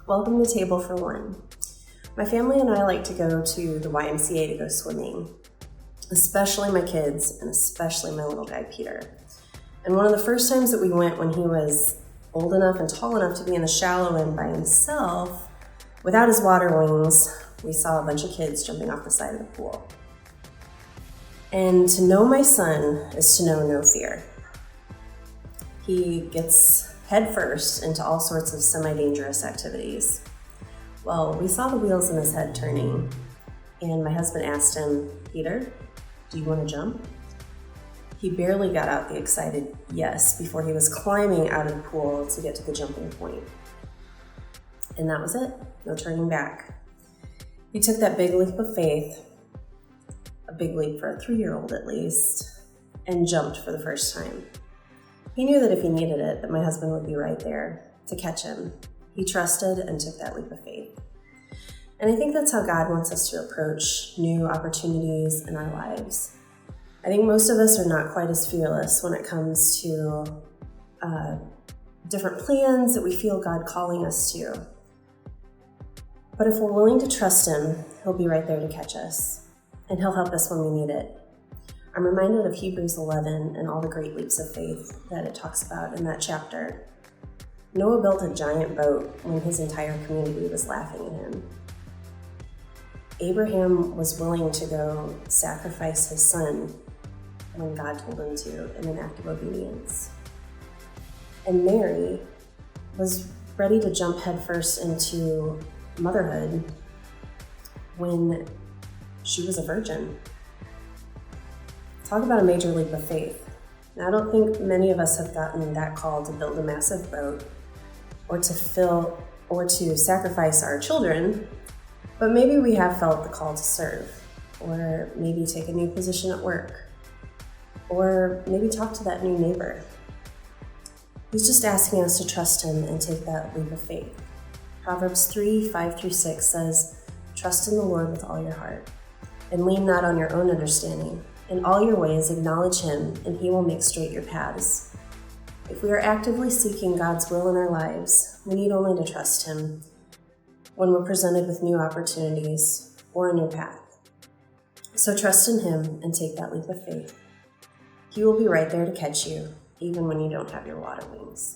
Welcome to Table for One. My family and I like to go to the YMCA to go swimming, especially my kids and especially my little guy, Peter. And one of the first times that we went when he was old enough and tall enough to be in the shallow end by himself, without his water wings, we saw a bunch of kids jumping off the side of the pool. And to know my son is to know no fear. He gets headfirst into all sorts of semi-dangerous activities. Well, we saw the wheels in his head turning, and my husband asked him, "Peter, do you want to jump?" He barely got out the excited yes before he was climbing out of the pool to get to the jumping point. And that was it, no turning back. He took that big leap of faith, a big leap for a 3-year-old at least, and jumped for the first time. He knew that if he needed it, that my husband would be right there to catch him. He trusted and took that leap of faith. And I think that's how God wants us to approach new opportunities in our lives. I think most of us are not quite as fearless when it comes to different plans that we feel God calling us to. But if we're willing to trust Him, He'll be right there to catch us, and He'll help us when we need it. I'm reminded of Hebrews 11 and all the great leaps of faith that it talks about in that chapter. Noah built a giant boat when his entire community was laughing at him. Abraham was willing to go sacrifice his son when God told him to in an act of obedience. And Mary was ready to jump headfirst into motherhood when she was a virgin. Talk about a major leap of faith. Now, I don't think many of us have gotten that call to build a massive boat or to sacrifice our children, but maybe we have felt the call to serve, or maybe take a new position at work, or maybe talk to that new neighbor. He's just asking us to trust Him and take that leap of faith. Proverbs 3:5-6 says, "Trust in the Lord with all your heart, and lean not on your own understanding. In all your ways acknowledge Him, and He will make straight your paths." If we are actively seeking God's will in our lives, we need only to trust Him when we're presented with new opportunities or a new path. So trust in Him and take that leap of faith. He will be right there to catch you, even when you don't have your water wings.